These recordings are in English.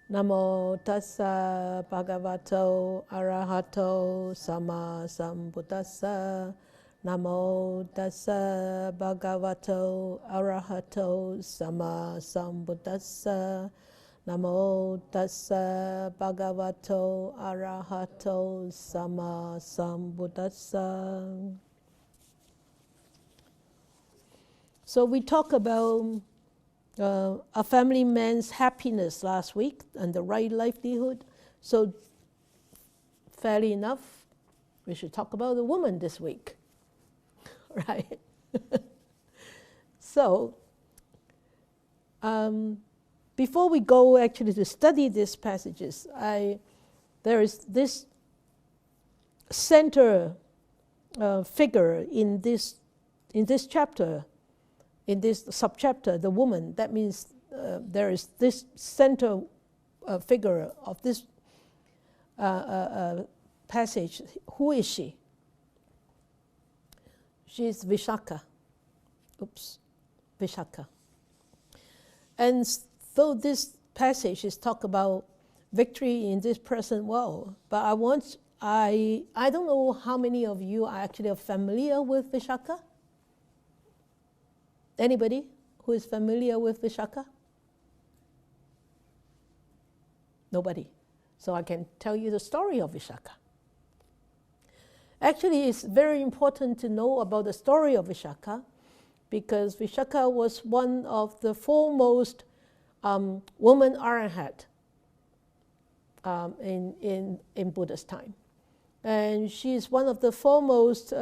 Namo tassa bhagavato arahato sama sambuddhassa. Namo tassa bhagavato arahato sama sambuddhassa. Namo tassa bhagavato arahato sama sambuddhassa. So we talk about a family man's happiness last week and the right livelihood. So fairly enough, we should talk about the woman this week, right? So before we go actually to study these passages, there is this center figure in this chapter. In this subchapter, the woman, that means there is this center figure of this passage. Who is she? She is Vishaka. Vishaka. And though this passage is talk about victory in this present world, but I don't know how many of you are actually familiar with Vishaka. Anybody who is familiar with Vishaka? Nobody. So I can tell you the story of Vishaka. Actually, it's very important to know about the story of Vishaka because Vishaka was one of the foremost woman arhat in Buddha's time. And she is one of the foremost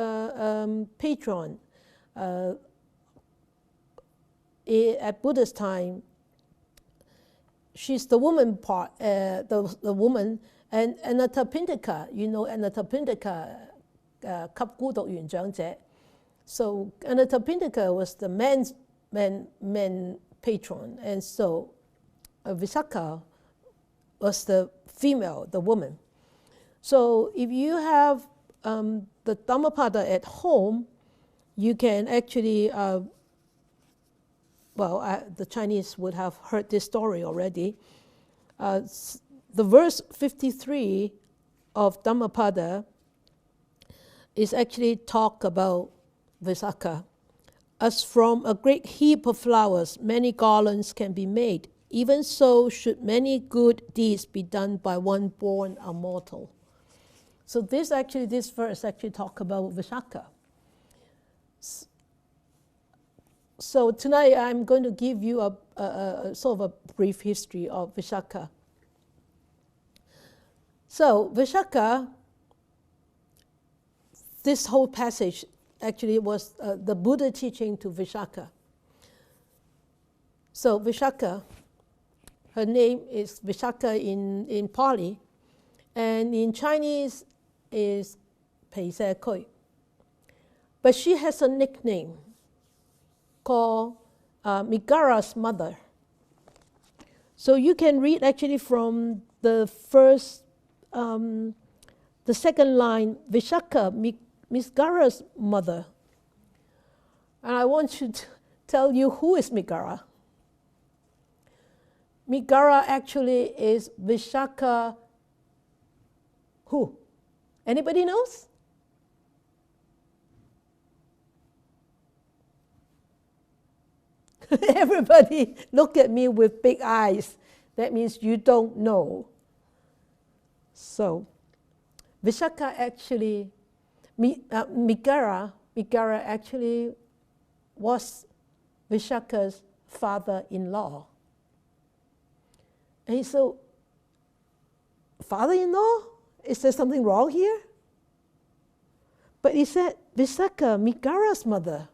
patron at Buddha's time. She's the woman part, the woman, and Anathapindika, you know Anathapindika, 給孤獨園長者. So Anathapindika was the man patron, and so Vishaka was the female, the woman. So if you have the Dhammapada at home, you can actually the Chinese would have heard this story already. The verse 53 of Dhammapada is actually talk about Vishaka. As from a great heap of flowers, many garlands can be made. Even so should many good deeds be done by one born a mortal. So this verse actually talk about Vishaka. So tonight I'm going to give you a sort of a brief history of Vishaka. So Vishaka, this whole passage actually was the Buddha teaching to Vishaka. So Vishaka, her name is Vishaka in Pali, and in Chinese is Pei Se Koi. But she has a nickname called Megara's mother. So you can read actually from the first, the second line, Vishaka, Megara's mother. And I want to tell you who is Megara. Megara actually is Vishaka who? Anybody knows? Everybody look at me with big eyes. That means you don't know. So, Vishaka actually, Megara actually was Vishaka's father-in-law. And so, father-in-law? Is there something wrong here? But he said, Vishaka, Megara's mother.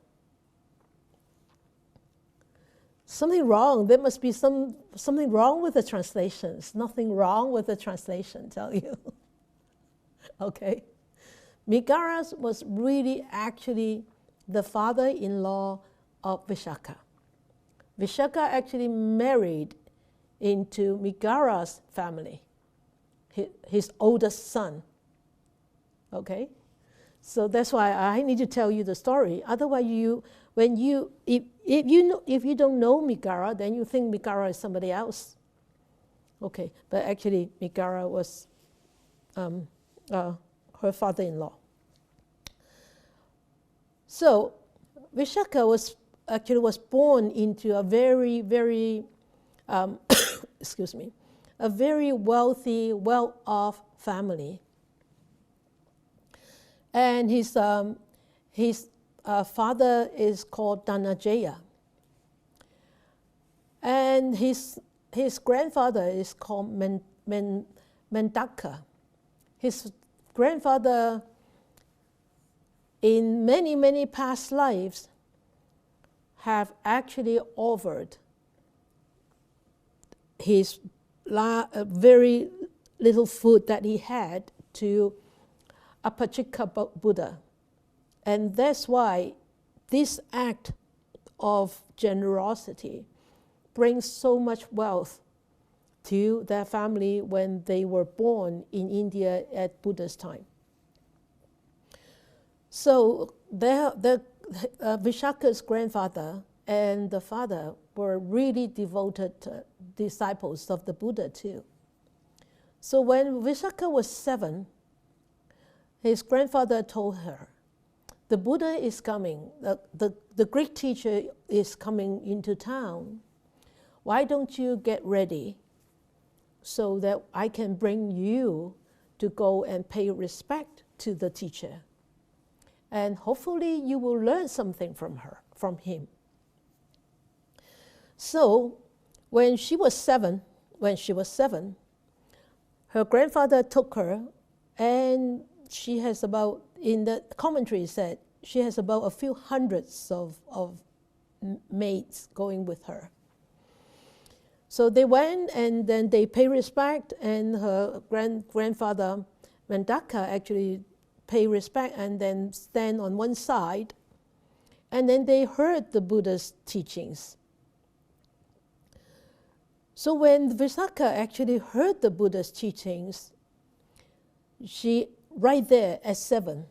Something wrong. There must be something wrong with the translations. Nothing wrong with the translation, tell you. Okay. Megara was really actually the father-in-law of Vishaka. Vishaka actually married into Megara's family, his oldest son. Okay? So that's why I need to tell you the story. Otherwise, if you don't know Megara, then you think Megara is somebody else. Okay, but actually Migara was her father-in-law. So Vishaka was born into a very, very, excuse me, a very wealthy, well-off family. And his father is called Dhanajaya. And his grandfather is called Mendaka. His grandfather, in many, many past lives, have actually offered his very little food that he had to Apachika Buddha. And that's why this act of generosity brings so much wealth to their family when they were born in India at Buddha's time. So Vishaka's grandfather and the father were really devoted disciples of the Buddha too. So when Vishaka was 7, his grandfather told her, the Buddha is coming, the great teacher is coming into town. Why don't you get ready so that I can bring you to go and pay respect to the teacher? And hopefully you will learn something from him. So when she was seven, her grandfather took her, and she has about, in the commentary said, she has about a few hundreds of maids going with her. So they went, and then they pay respect, and her grandfather Mendaka actually pay respect and then stand on one side, and then they heard the Buddha's teachings. So when Vishaka actually heard the Buddha's teachings, she, right there at 7,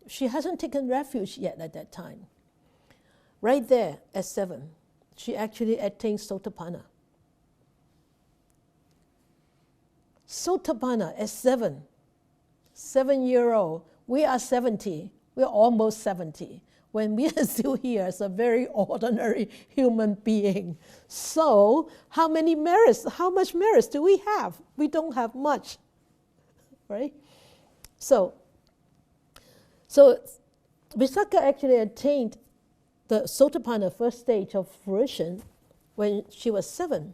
she hasn't taken refuge yet at that time. Right there at 7, she actually attained Sotapanna. Sotapanna at 7. 7-year-old, we are 70, we're almost 70, when we are still here as a very ordinary human being. So how much merits do we have? We don't have much, right? So Vishaka actually attained the Sotapanna first stage of fruition when she was 7.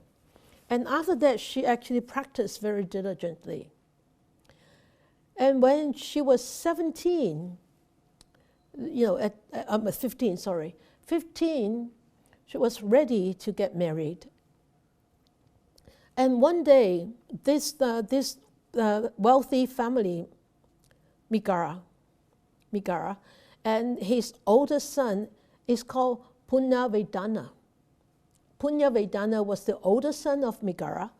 And after that, she actually practiced very diligently. And when she was 15, she was ready to get married. And one day, this wealthy family, Migara, and his oldest son is called Punya-Vedana. Punya-Vedana was the oldest son of Migara,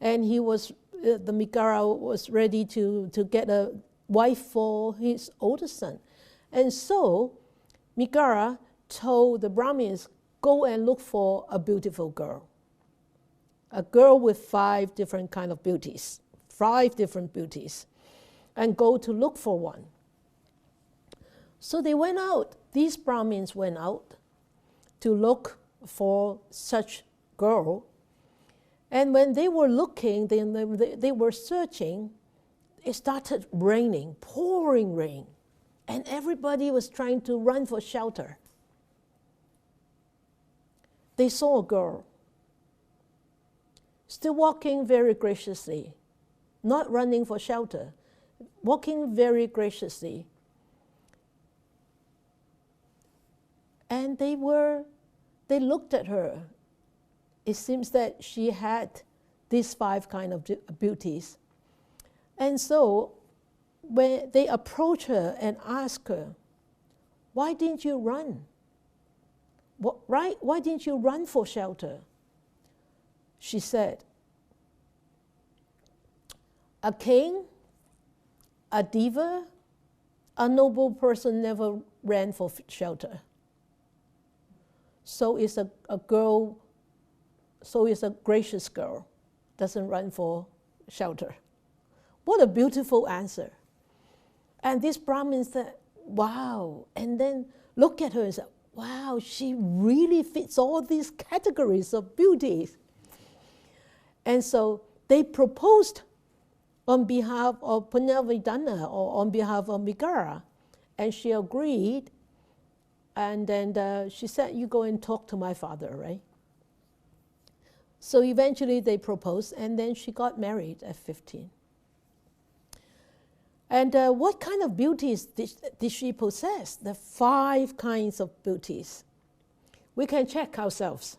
and the Migara was ready to get a wife for his oldest son. And so Migara told the Brahmins, go and look for a beautiful girl. A girl with 5 different kind of beauties, 5 different beauties, and go to look for one. So they went out, these Brahmins went out to look for such girl. And when they were looking, they were searching, it started raining, pouring rain. And everybody was trying to run for shelter. They saw a girl, still walking very graciously, not running for shelter, walking very graciously. And they looked at her. It seems that she had these 5 kind of beauties. And so when they approached her and asked her, why didn't you run? Why didn't you run for shelter? She said, a king, a diva, a noble person never ran for shelter. So is a girl, so is a gracious girl. doesn't run for shelter. What a beautiful answer. And this Brahmin said, wow. And then look at her and said, wow, she really fits all these categories of beauties. And so they proposed on behalf of Punavidana or on behalf of Migara. And she agreed. And then she said, you go and talk to my father, right? So eventually they proposed, and then she got married at 15. And what kind of beauties did she possess? The 5 kinds of beauties. We can check ourselves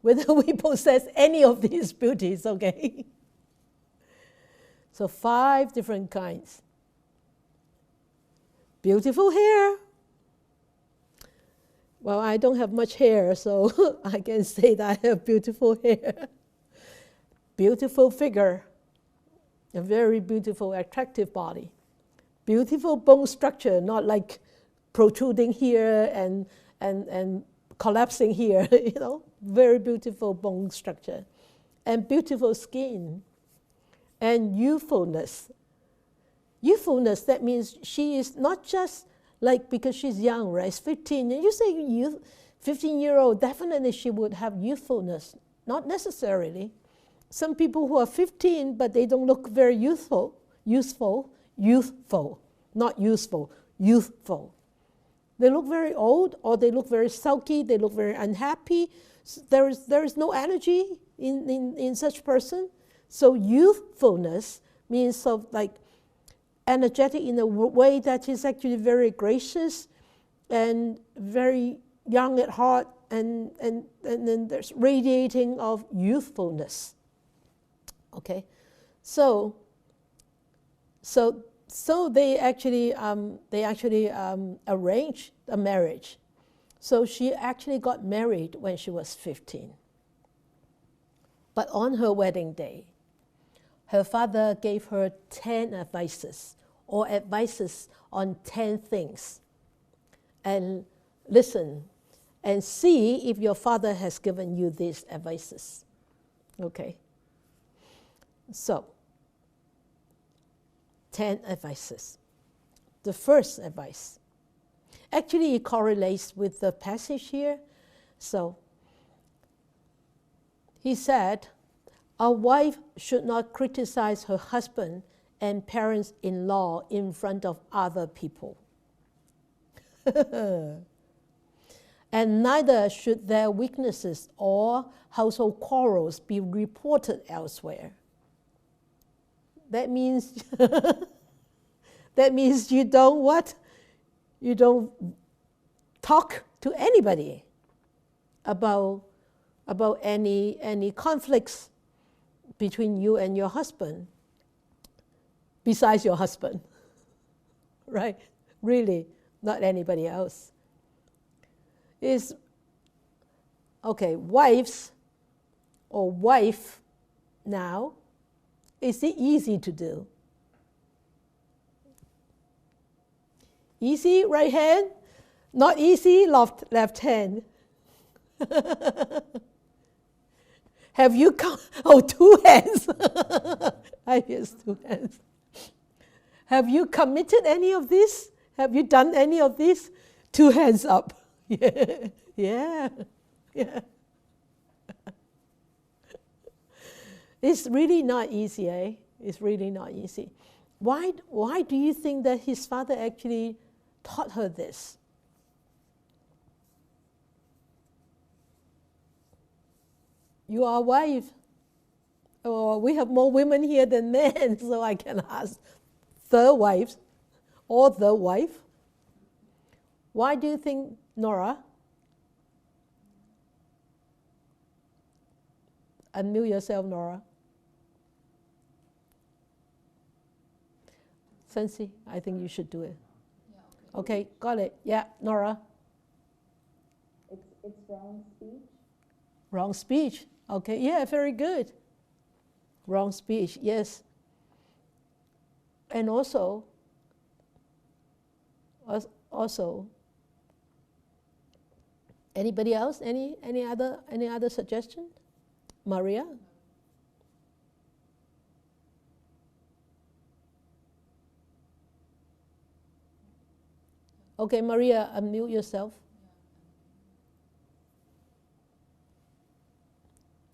whether we possess any of these beauties, okay? So 5 different kinds. Beautiful hair. Well, I don't have much hair, so I can say that I have beautiful hair. Beautiful figure. A very beautiful, attractive body. Beautiful bone structure, not like protruding here and collapsing here, you know. Very beautiful bone structure. And beautiful skin. And youthfulness. Youthfulness, that means she is not just like because she's young, right? It's 15. And you say youth, 15-year-old, definitely she would have youthfulness. Not necessarily. Some people who are 15, but they don't look very youthful, not useful, youthful. They look very old, or they look very sulky, they look very unhappy. There is no energy in such person. So youthfulness means sort of like energetic in a way that is actually very gracious and very young at heart, and then there's radiating of youthfulness. Okay, so they actually arranged a marriage. So she actually got married when she was 15. But on her wedding day, her father gave her 10 advices, or advices on 10 things. And listen and see if your father has given you these advices. Okay. So, 10 advices. The first advice. Actually, it correlates with the passage here. So, he said, a wife should not criticize her husband and parents-in-law in front of other people. And neither should their weaknesses or household quarrels be reported elsewhere. That means you don't what? You don't talk to anybody about any conflicts between you and your husband, besides your husband, right? Really, not anybody else. Is okay, wives or wife now. Is it easy to do? Easy, right hand? Not easy, left hand. Have you come? Oh, 2 hands. I use 2 hands. Have you committed any of this? Have you done any of this? 2 hands up. Yeah. It's really not easy, eh? It's really not easy. Why do you think that his father actually taught her this? You are a wife. Oh, we have more women here than men, so I can ask the wife or the wife. Why do you think, Nora? Unmute yourself, Nora. Sensi, I think you should do it. Yeah, okay, got it. Yeah, Nora. It's wrong speech. Wrong speech. Okay, yeah, very good. Wrong speech, yes. And also, anybody else? Any other suggestion? Maria? Okay, Maria, unmute yourself.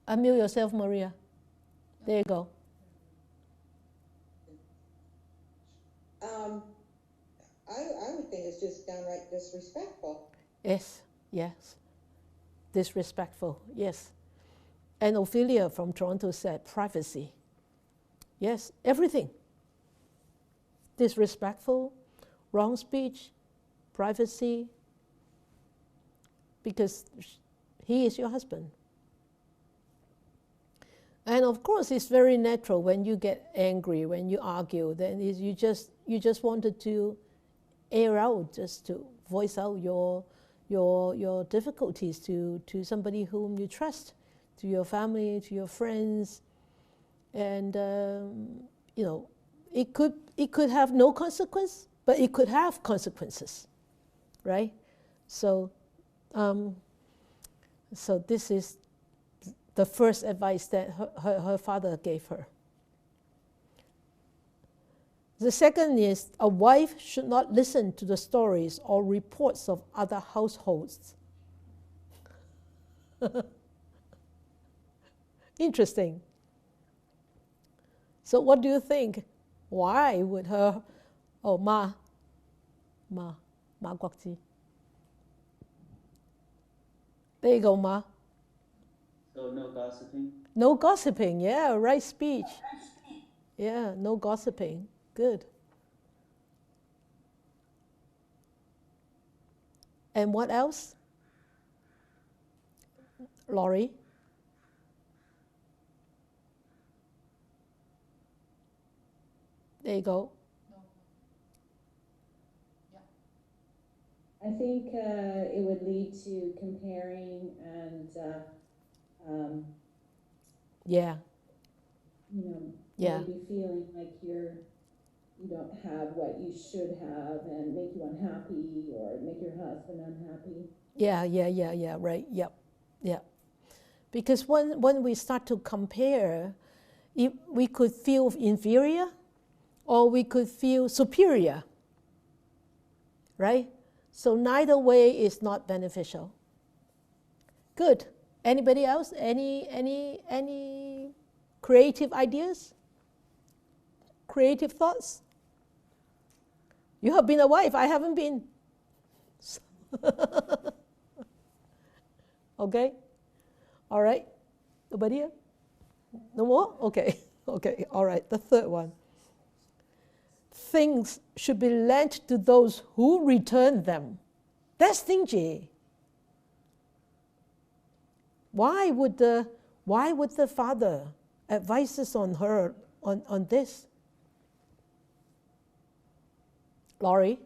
Unmute yourself, Maria. There you go. I would think it's just downright disrespectful. Yes, yes. Disrespectful, yes. And Ophelia from Toronto said privacy. Yes, everything. Disrespectful, wrong speech, privacy, because he is your husband. And of course, it's very natural when you get angry, when you argue, then you just wanted to air out, just to voice out your difficulties to somebody whom you trust, to your family, to your friends, and you know, it could have no consequence, but it could have consequences, right? So, so this is the first advice that her father gave her. The second is a wife should not listen to the stories or reports of other households. Interesting. So what do you think? Why would her, Ma Guokji. There you go, Ma. So no gossiping? No gossiping, yeah, right speech. Yeah, no gossiping. Good. And what else? Laurie? There you go. I think it would lead to comparing and, Yeah. you know, Yeah. maybe feeling like you don't have what you should have and make you unhappy or make your husband unhappy. Yeah, right, yep. Because when we start to compare, we could feel inferior or we could feel superior, right? So neither way is not beneficial. Good. Anybody else? Any creative ideas? Creative thoughts? You have been a wife, I haven't been. Okay? All right? Nobody here? No more? Okay. Okay, all right. The third one. Things should be lent to those who return them. That's stingy. Why would the father advise us on her on this? Laurie?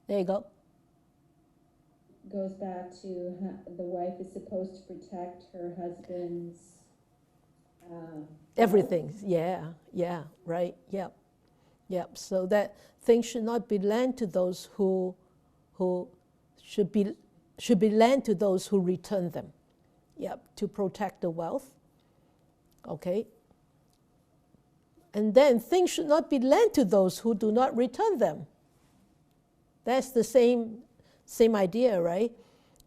There you go. Goes back to the wife is supposed to protect her husband's everything. Yeah, right. Yep. So that things should not be lent to those who should be lent to those who return them. Yep, to protect the wealth. Okay. And then things should not be lent to those who do not return them. That's the same idea, right?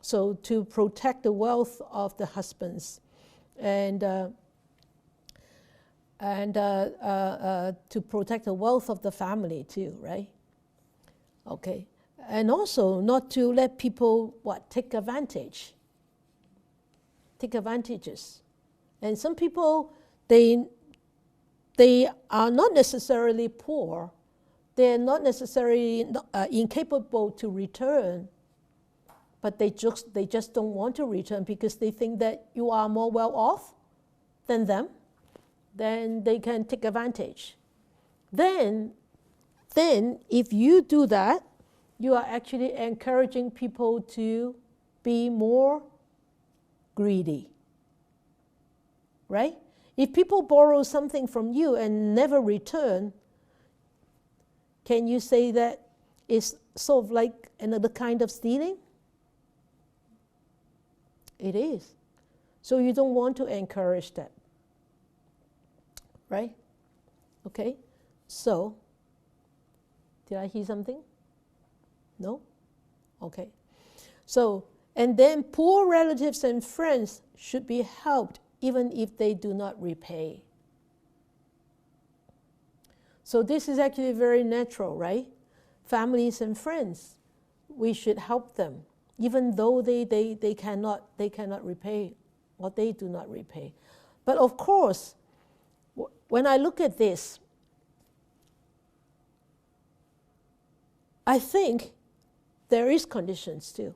So to protect the wealth of the husbands, and to protect the wealth of the family too, right? Okay, and also not to let people take advantages. And some people they are not necessarily poor. They're not necessarily incapable to return, but they just don't want to return because they think that you are more well off than them. Then they can take advantage. Then if you do that, you are actually encouraging people to be more greedy, right? If people borrow something from you and never return, can you say that it's sort of like another kind of stealing? It is. So you don't want to encourage that, right? Okay, so Did I hear something? No? Okay. So, and then poor relatives and friends should be helped even if they do not repay. So this is actually very natural, right? Families and friends, we should help them, even though they cannot repay, or they do not repay. But of course, when I look at this, I think there is conditions too.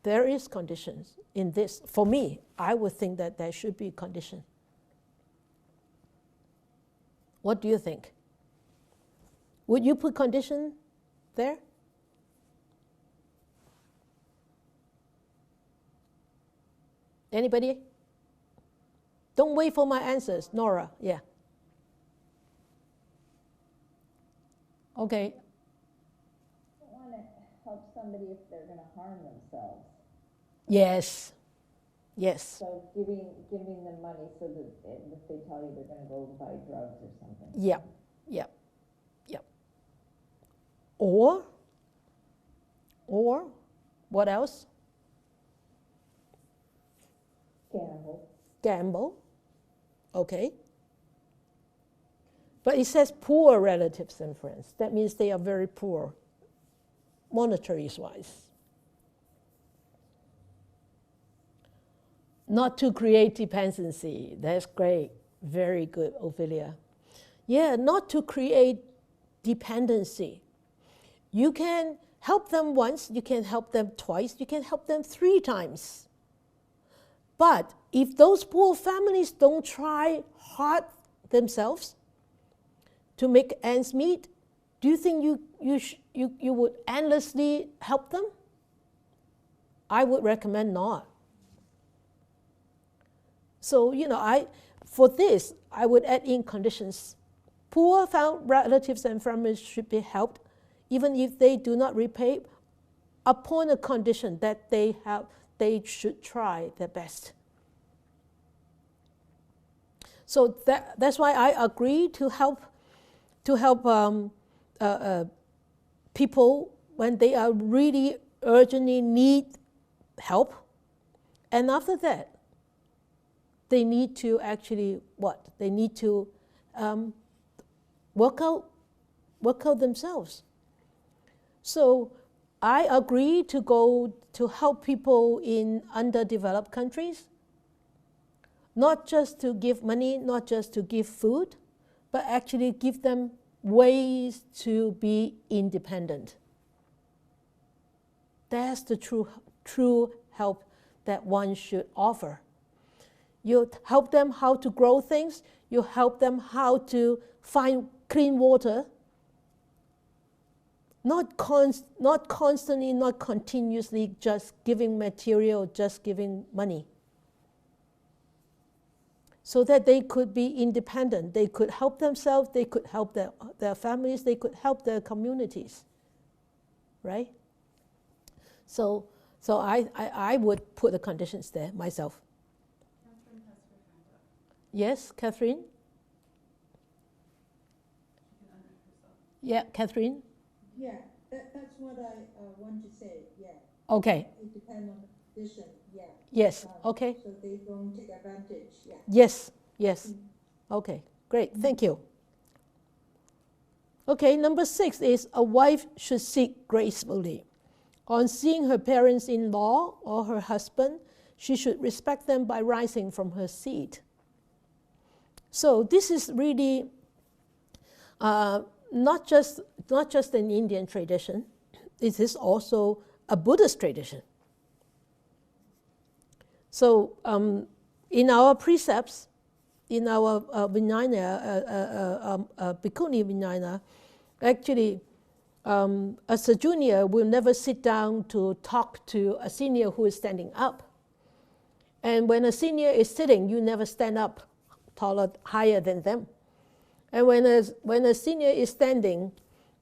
There is conditions in this. For me, I would think that there should be condition. What do you think? Would you put condition there? Anybody? Don't wait for my answers. Nora, yeah. Okay. You don't want to help somebody if they're going to harm themselves. Yes. Yes. So giving them money so that if they tell you they're going to go buy drugs or something. Yeah. Yeah. Yeah. Or what else? Gamble. Okay. But it says poor relatives and friends. That means they are very poor, monetary-wise. Not to create dependency. That's great. Very good, Ophelia. Yeah, not to create dependency. You can help them once, you can help them twice, you can help them 3 times. But if those poor families don't try hard themselves to make ends meet, do you think you would endlessly help them? I would recommend not. So, for this, I would add in conditions. Poor relatives and families should be helped, even if they do not repay, upon a condition that they should try their best. So that's why I agree to help people when they are really urgently need help, and after that, they need to actually what? They need to work out themselves. So I agree to go to help people in underdeveloped countries, not just to give money, not just to give food, but actually give them ways to be independent. That's the true help that one should offer. You help them how to grow things, you help them how to find clean water, not constantly, not continuously just giving material, just giving money. So that they could be independent, they could help themselves, they could help their families, they could help their communities, right? So I would put the conditions there myself. Catherine has her hand up. Yes, Catherine? She can unmute herself. Yeah, Catherine? Yeah, that's what I want to say, yeah. Okay. It depends on the condition, yeah. Yes, okay. So they don't take advantage, yeah. Yes. Okay, great, thank you. Okay, number 6 is a wife should sit gracefully. On seeing her parents-in-law or her husband, she should respect them by rising from her seat. So this is really not just an Indian tradition, it is also a Buddhist tradition. So in our precepts, in our Vinaya, Bhikkhuni Vinaya, actually, as a junior will never sit down to talk to a senior who is standing up. And when a senior is sitting, you never stand up taller, higher than them. And when a senior is standing,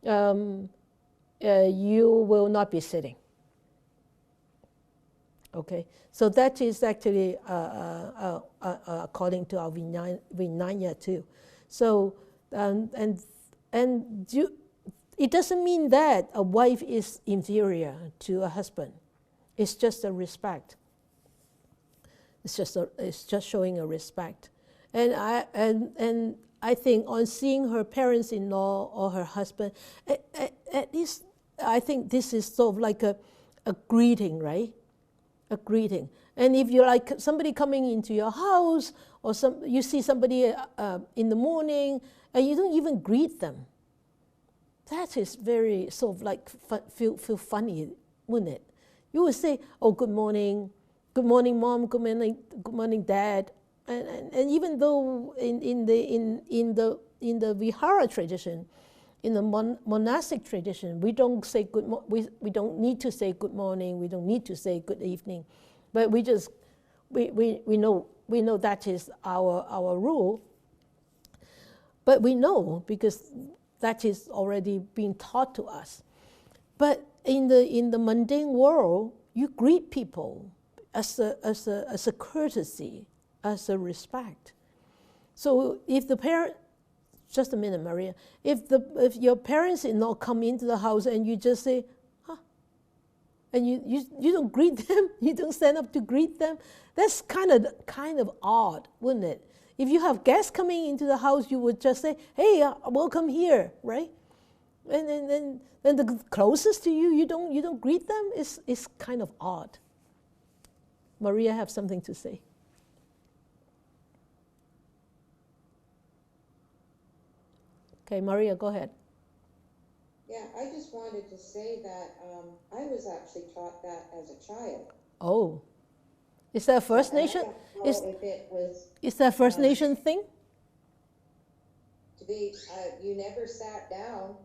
you will not be sitting. Okay, so that is actually according to our Vinaya too. So, and it doesn't mean that a wife is inferior to a husband. It's just a respect. It's just showing a respect. And I think on seeing her parents-in-law or her husband, at least I think this is sort of like a greeting, right? A greeting. And if you're like somebody coming into your house, or you see somebody in the morning, and you don't even greet them, that is very sort of like feel funny, wouldn't it? You would say, "Oh, good morning, mom, good morning, dad," and even though in the Vihara tradition, in the monastic tradition, we don't say we don't need to say good morning, we don't need to say good evening, but we know that is our rule. But we know because that is already being taught to us. But in the mundane world, you greet people as a courtesy, as a respect. So if the parent, just a minute, Maria, if your parents-in-law come into the house and you just say, "Huh," and you don't greet them, you don't stand up to greet them, that's kind of odd, wouldn't it? If you have guests coming into the house, you would just say, "Hey, welcome here," right? And then the closest to you, you don't greet them. It's kind of odd. Maria have something to say. Okay, Maria, go ahead. Yeah, I just wanted to say that I was actually taught that as a child. Oh, is that a First Nation? Is that a First Nation thing? To be, you never sat down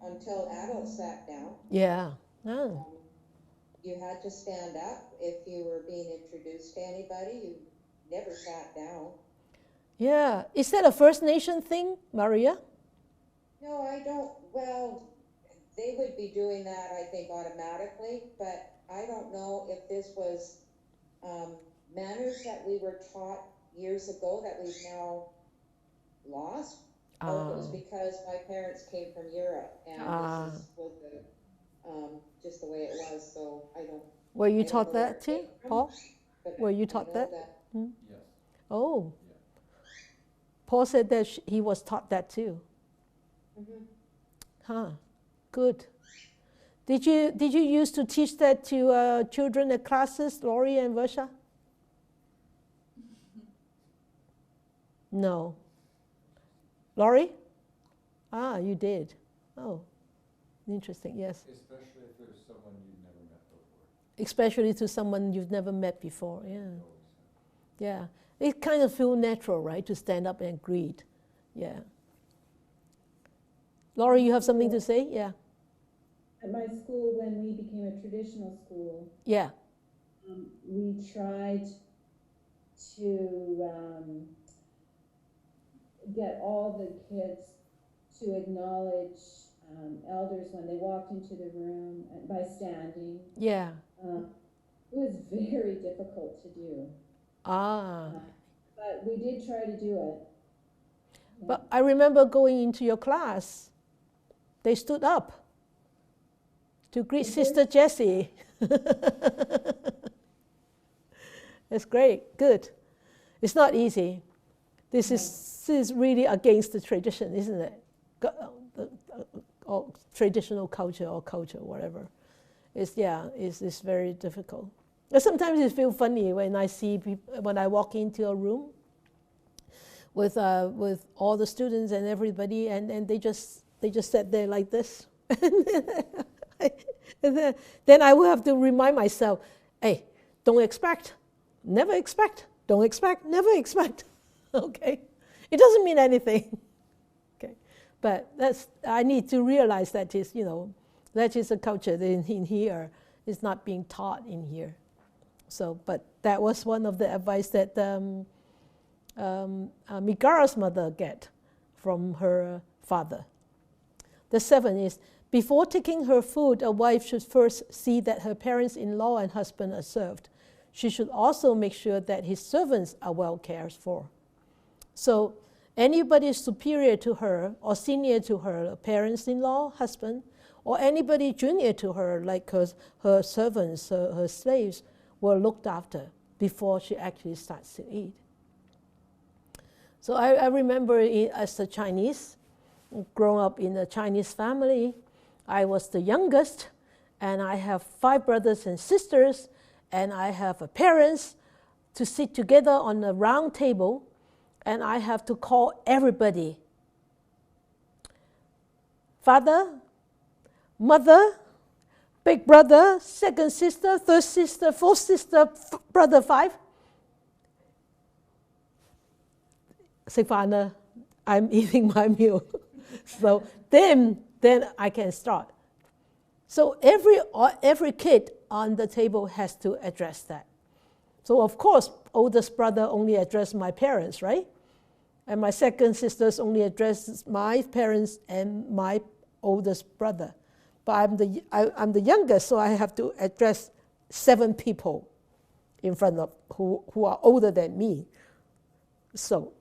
until adults sat down. Yeah. Oh. You had to stand up if you were being introduced to anybody. You never sat down. Yeah. Is that a First Nation thing, Maria? No, I don't. Well, they would be doing that, I think, automatically, but I don't know if this was manners that we were taught years ago that we've now lost, or if it was because my parents came from Europe and this was just the way it was. So I don't. Were you taught that too, Paul? Were you taught that? Yes. Oh. Yeah. Paul said that he was taught that too. Mm-hmm. Huh. Good. Did you used to teach that to children at classes, Laurie and Versha? No. Laurie? You did. Oh, interesting. Yes. Especially if there's someone you've never met before. Especially to someone you've never met before. Yeah. Yeah. It kind of feels natural, right, to stand up and greet. Yeah. Laurie, you have something to say? Yeah. At my school, when we became a traditional school, Yeah. We tried to get all the kids to acknowledge elders when they walked into the room by standing. Yeah. It was very difficult to do. But we did try to do it. Yeah. But I remember going into your class, they stood up to greet Sister Jessie. That's great. Good. It's not easy. This is really against the tradition, isn't it? Or traditional culture or culture, whatever. It's very difficult. But sometimes it feels funny when I see people, when I walk into a room with all the students and everybody, and they just sat there like this. and then I will have to remind myself, hey, don't expect, never expect, don't expect, never expect. Okay, it doesn't mean anything. Okay, but I need to realize that is a culture that in here is not being taught in here. So, but that was one of the advice that Migara's mother get from her father. The 7 is, before taking her food, a wife should first see that her parents-in-law and husband are served. She should also make sure that his servants are well cared for. So anybody superior to her or senior to her, parents-in-law, husband, or anybody junior to her, like her servants, her slaves, were looked after before she actually starts to eat. So I remember as a Chinese, growing up in a Chinese family, I was the youngest, and I have 5 brothers and sisters, and I have parents to sit together on a round table, and I have to call everybody. Father, mother, big brother, second sister, third sister, fourth sister, brother 5. Savannah, I'm eating my meal. So then I can start. So every kid on the table has to address that. So of course, oldest brother only addressed my parents, right? And my second sisters only addresses my parents and my oldest brother. But I'm the youngest, so I have to address 7 people in front of who are older than me. So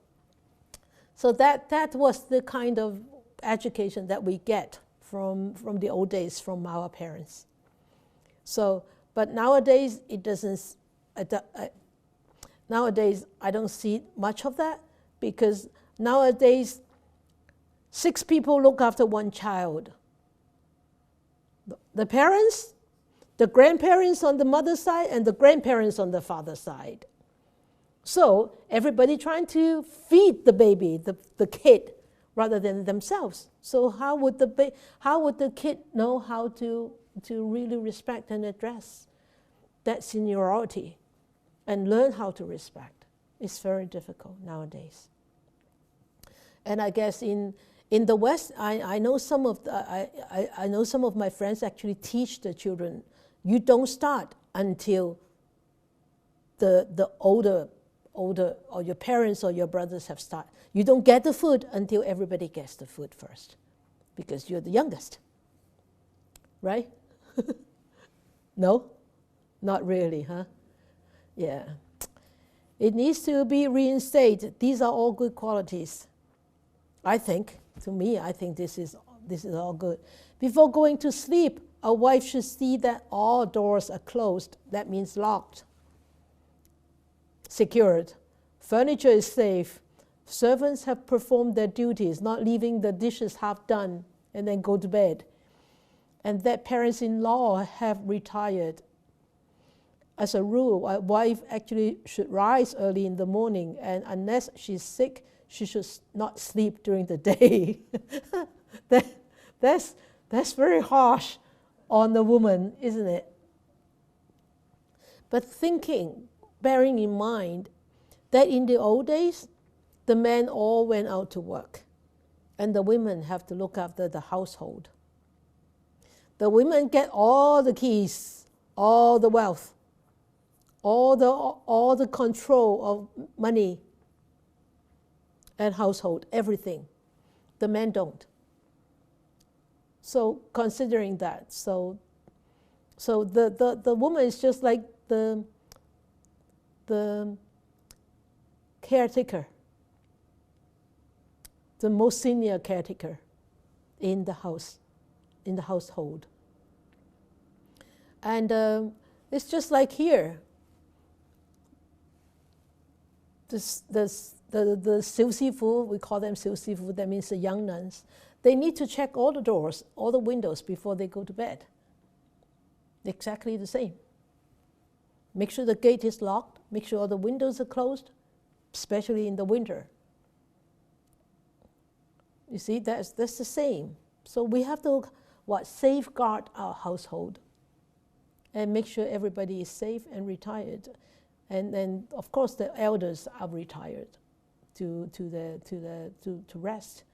that was the kind of education that we get from the old days from our parents. So, but nowadays it doesn't. Nowadays I don't see much of that, because nowadays 6 people look after 1 child. The parents, the grandparents on the mother's side, and the grandparents on the father's side. So everybody trying to feed the baby, the kid, rather than themselves. So how would the kid know how to really respect and address that seniority and learn how to respect? It's very difficult nowadays. And I guess in the West, I know some of my friends actually teach the children, you don't start until the older or your parents or your brothers have started. You don't get the food until everybody gets the food first, because you're the youngest, right? No? Not really, huh? Yeah. It needs to be reinstated. These are all good qualities, I think. To me, I think this is all good. Before going to sleep, a wife should see that all doors are closed. That means locked, secured. Furniture is safe. Servants have performed their duties, not leaving the dishes half done and then go to bed. And that parents-in-law have retired. As a rule, a wife actually should rise early in the morning, and unless she's sick, she should not sleep during the day. That's very harsh on the woman, isn't it? But bearing in mind that in the old days, the men all went out to work, and the women have to look after the household. The women get all the keys, all the wealth, all the control of money and household, everything. The men don't. So considering that, so the woman is just like the caretaker, the most senior caretaker in the house, in the household. And it's just like here. The Siu Sifu, we call them Siu Sifu, that means the young nuns, they need to check all the doors, all the windows before they go to bed. Exactly the same. Make sure the gate is locked, make sure all the windows are closed, especially in the winter. You see, that's the same. So we have to, safeguard our household and make sure everybody is safe and retired. And then, of course, the elders are retired to rest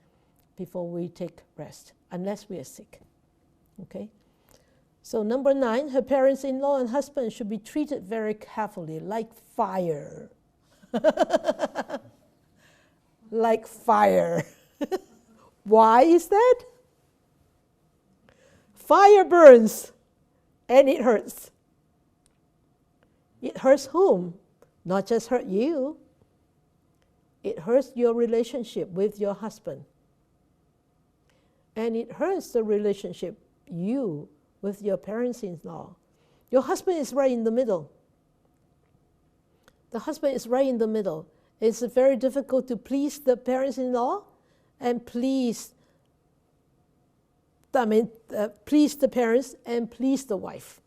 before we take rest, unless we are sick. Okay? So number 9, her parents-in-law and husband should be treated very carefully, like fire. Like fire. Why is that? Fire burns and it hurts. It hurts whom? Not just hurt you. It hurts your relationship with your husband. And it hurts the relationship you with your parents-in-law. Your husband is right in the middle. The husband is right in the middle. It's very difficult to please the parents-in-law and please the parents and please the wife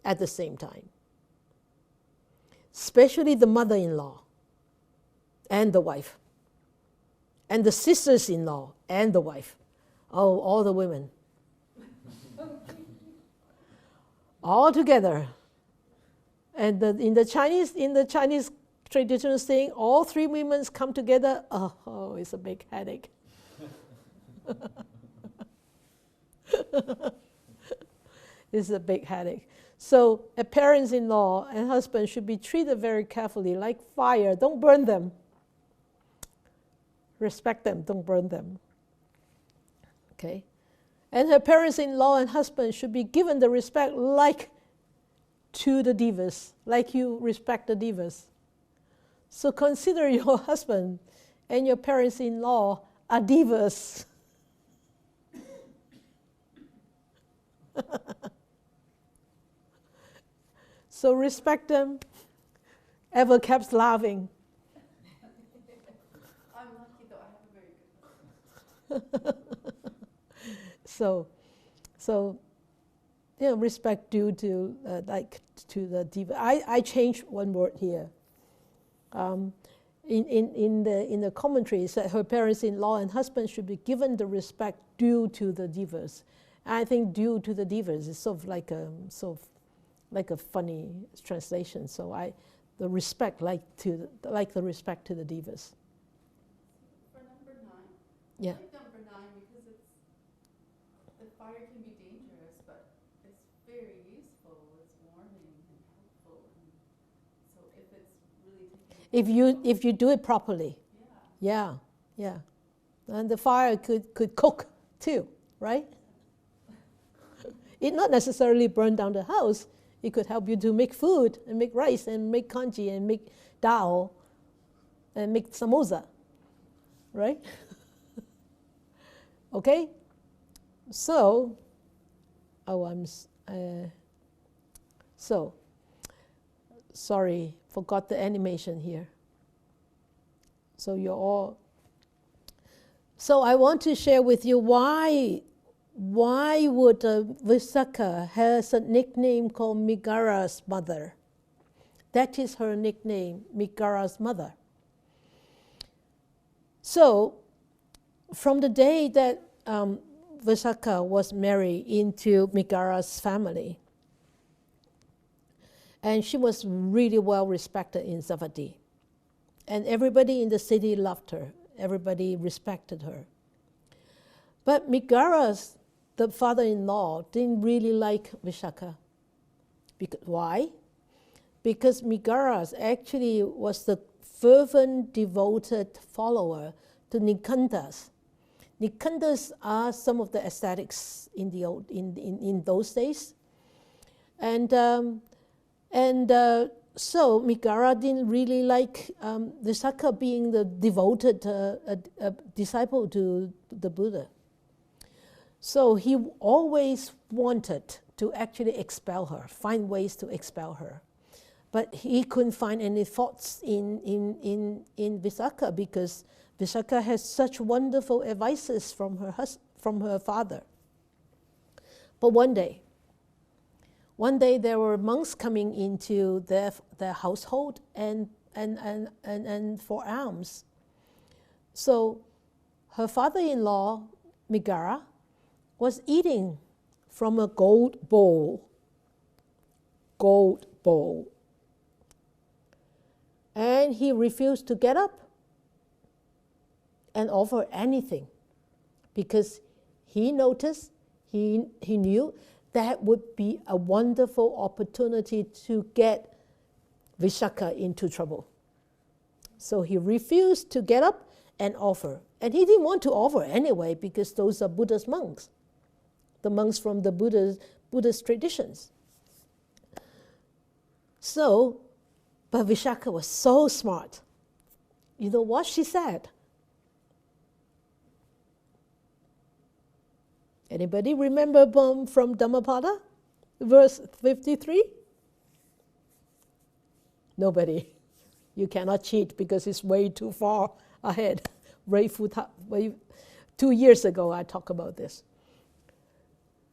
at the same time. Especially the mother-in-law and the wife. And the sisters-in-law and the wife. Oh, all the women. All together. And in the Chinese traditional saying, all three women come together, oh, it's a big headache. It's a big headache. So a parents-in-law and husband should be treated very carefully, like fire. Don't burn them. Respect them, don't burn them. Okay? And her parents-in-law and husband should be given the respect like to the divas, like you respect the divas. So consider your husband and your parents-in-law are divas. So respect them. Ever kept laughing. I'm lucky though, I have a very good husband. So respect due to to the diva. I changed one word here. In the commentary, it said her parents-in-law and husband should be given the respect due to the divas. And I think due to the divas is sort of like a funny translation. So the respect like the respect to the divas. For number 9, Yeah. I like number 9 because the fire can be dangerous, but it's very useful. It's warming and helpful. And so if it's really taken If you do it properly. Yeah. And the fire could cook too, right? It not necessarily burn down the house. It could help you to make food and make rice and make congee and make dal and make samosa, right? Okay? So, sorry, forgot the animation here. So I want to share with you why would Visakha has a nickname called Migara's mother. That is her nickname, Migara's mother. So, from the day that Visakha was married into Migara's family, and she was really well respected in Savatthi. And everybody in the city loved her. Everybody respected her. But Migara's, the father-in-law, didn't really like Visakha. Why? Because Migara's actually was the fervent, devoted follower to Nikantas. Nikantas are some of the ascetics in those days. So Migara didn't really like Visakha being the devoted disciple to the Buddha. So he always wanted to actually expel her, find ways to expel her. But he couldn't find any faults in Visakha because Visakha has such wonderful advices from her father. But one day there were monks coming into their household and for alms. So her father-in-law, Migara, was eating from a gold bowl. And he refused to get up and offer anything because he noticed, he knew that would be a wonderful opportunity to get Visakha into trouble. So he refused to get up and offer. And he didn't want to offer anyway because those are Buddhist monks, the monks from the Buddhist traditions. So, but Visakha was so smart. you know what she said? Anybody remember from Dhammapada, verse 53? Nobody. You cannot cheat because it's way too far ahead. Way 2 years ago I talked about this.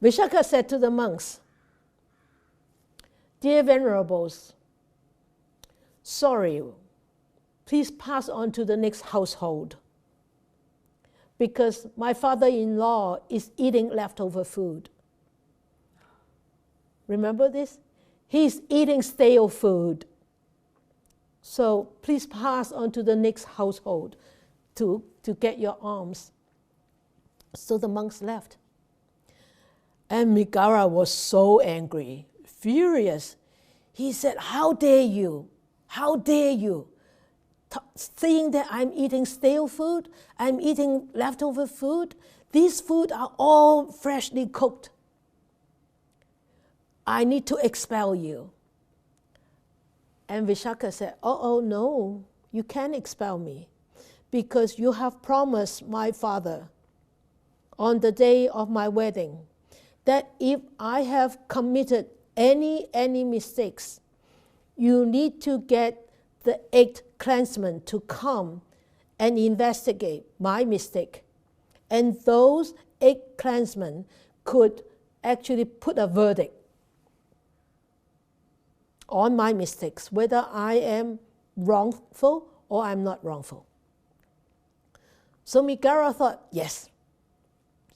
Vishaka said to the monks, "Dear venerables, sorry, please pass on to the next household because my father-in-law is eating leftover food." Remember this? He's eating stale food. So please pass on to the next household to get your alms. So the monks left. And Migara was so angry, furious. He said, "How dare you? How dare you? Saying that I'm eating stale food, I'm eating leftover food. These food are all freshly cooked. I need to expel you." And Vishaka said, "Oh, no, you can't expel me because you have promised my father on the day of my wedding that if I have committed any mistakes, you need to get the 8th clansman to come and investigate my mistake. And those 8 clansmen could actually put a verdict on my mistakes, whether I am wrongful or I'm not wrongful." So Migara thought, yes,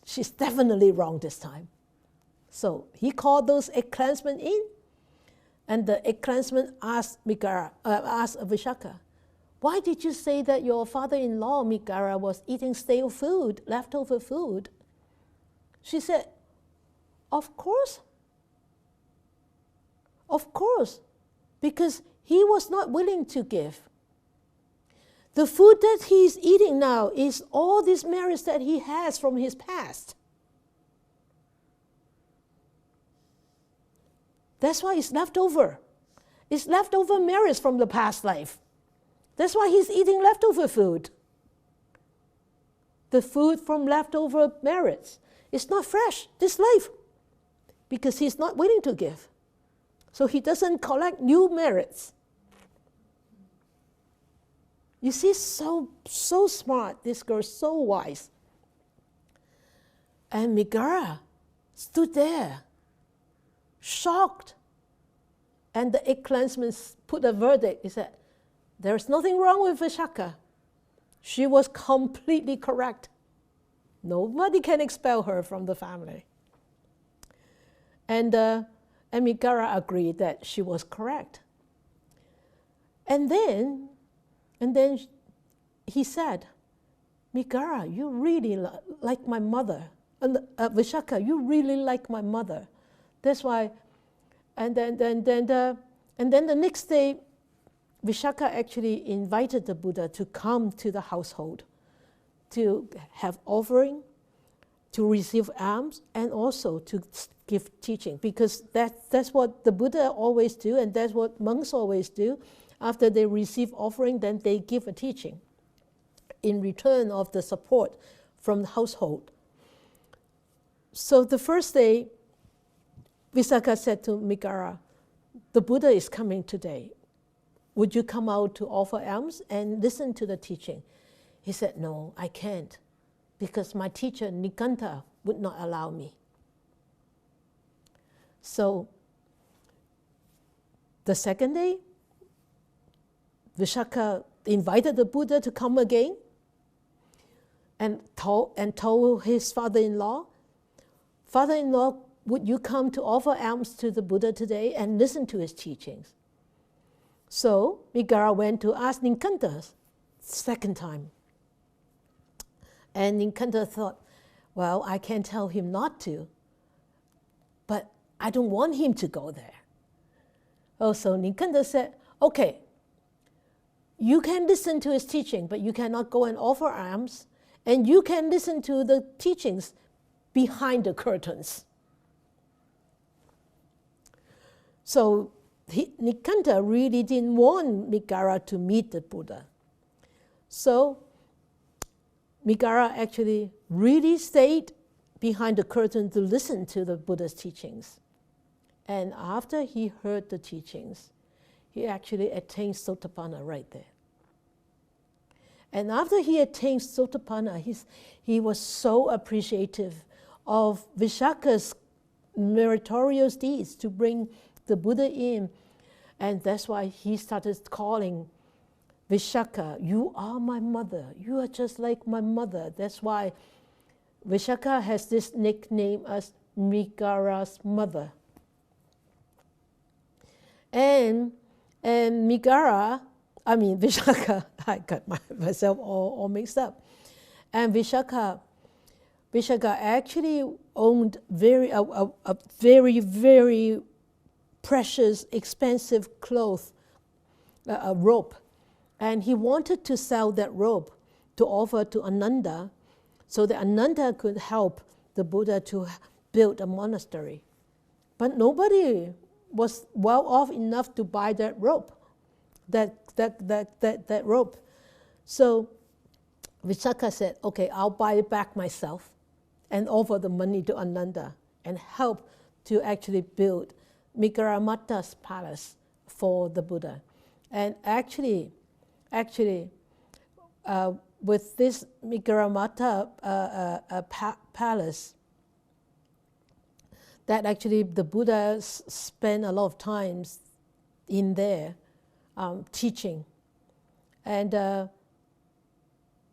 she's definitely wrong this time. So he called those 8 clansmen in, and the 8 clansmen asked Vishaka, "Why did you say that your father-in-law, Migara, was eating stale food, leftover food?" She said, Of course, because he was not willing to give. The food that he's eating now is all these merits that he has from his past. That's why it's leftover. It's leftover merits from the past life. That's why he's eating leftover food. The food from leftover merits is not fresh this life because he's not willing to give. So he doesn't collect new merits. You see, so smart, this girl, so wise. And Migara stood there, shocked. And the 8 clansmen put a verdict. He said, "There's nothing wrong with Vishaka. She was completely correct. Nobody can expel her from the family." And Migara agreed that she was correct. And then he said, "Migara, you really like my mother. And Vishaka, you really like my mother. That's why." And then the next day, Vishaka actually invited the Buddha to come to the household to have offering, to receive alms, and also to give teaching, because that's what the Buddha always do, and that's what monks always do. After they receive offering, then they give a teaching in return of the support from the household. So the first day, Vishaka said to Migara, "The Buddha is coming today. Would you come out to offer alms and listen to the teaching?" He said, "No, I can't, because my teacher Nikanta would not allow me." So the second day, Vishaka invited the Buddha to come again and told his father-in-law, "Father-in-law, would you come to offer alms to the Buddha today and listen to his teachings?" So Migara went to ask Nikanta second time. And Nikanta thought, well, I can tell him not to, but I don't want him to go there. Oh, so Nikanta said, "Okay, you can listen to his teaching, but you cannot go and offer alms, and you can listen to the teachings behind the curtains." So Nikanta really didn't want Migara to meet the Buddha. So Megara actually really stayed behind the curtain to listen to the Buddha's teachings. And after he heard the teachings, he actually attained Sotapanna right there. And after he attained Sotapanna, he was so appreciative of Vishaka's meritorious deeds to bring the Buddha in. And that's why he started calling Vishaka, you are my mother. You are just like my mother. That's why Vishaka has this nickname as Megara's mother. And Vishaka, I got myself all mixed up. And Vishaka actually owned a very, very precious, expensive cloth, a robe. And he wanted to sell that robe to offer to Ananda so that Ananda could help the Buddha to build a monastery. But nobody was well off enough to buy that robe, that robe. So Vishaka said, okay, I'll buy it back myself and offer the money to Ananda and help to actually build Migaramata's palace for the Buddha. And actually, with this Migaramata palace, that actually the Buddha spent a lot of times in there teaching. And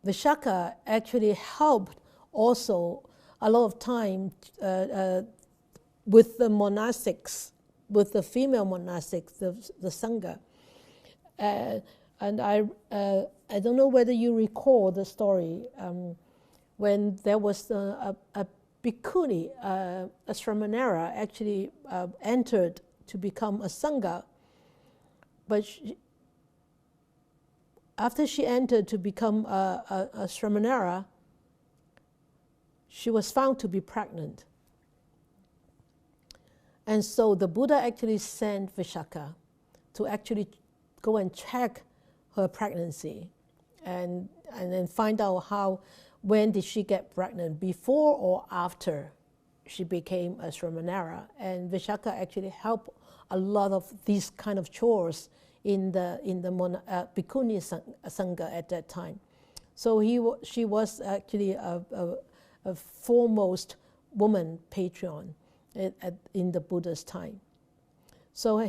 Vishaka actually helped also a lot of time with the monastics, with the female monastics, the Sangha. And I don't know whether you recall the story when there was a bhikkhuni, a Sramanera, actually entered to become a Sangha. But after she entered to become a Sramanera, she was found to be pregnant. And so the Buddha actually sent Vishaka to actually go and check her pregnancy and then find out when did she get pregnant, before or after she became a Sramanera. And Vishaka actually helped a lot of these kind of chores in the Bhikkhuni Sangha at that time. So she was actually a foremost woman patron in the Buddha's time. So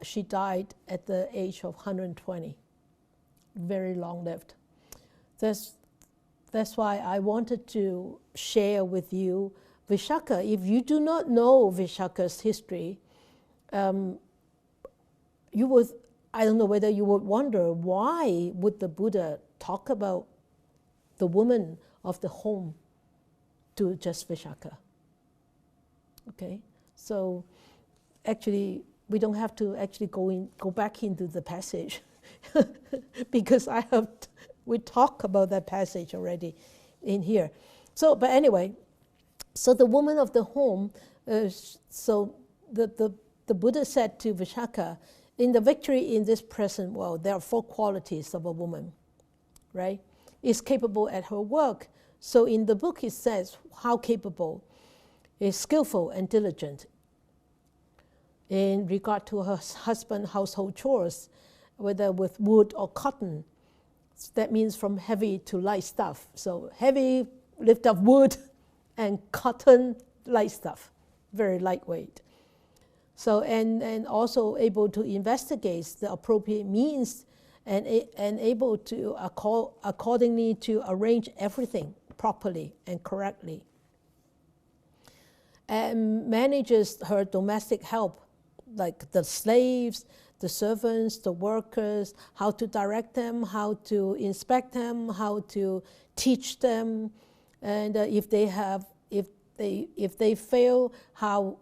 she died at the age of 120, very long lived. That's why I wanted to share with you Vishaka. If you do not know Vishaka's history, you would, I don't know whether you would wonder, why would the Buddha talk about the woman of the home to just Vishaka? Okay, so actually we don't have to actually go back into the passage because we talk about that passage already in here. So, but anyway, so the woman of the home, so the Buddha said to Vishaka, in the victory in this present world, there are 4 qualities of a woman, right? Is capable at her work. So in the book it says how capable, is skillful and diligent in regard to her husband's household chores, whether with wood or cotton. That means from heavy to light stuff. So heavy, lift up wood, and cotton, light stuff, very lightweight. So and also able to investigate the appropriate means and able to accordingly to arrange everything properly and correctly. And manages her domestic help, like the slaves, the servants, the workers, how to direct them, how to inspect them, how to teach them, and if they fail, how,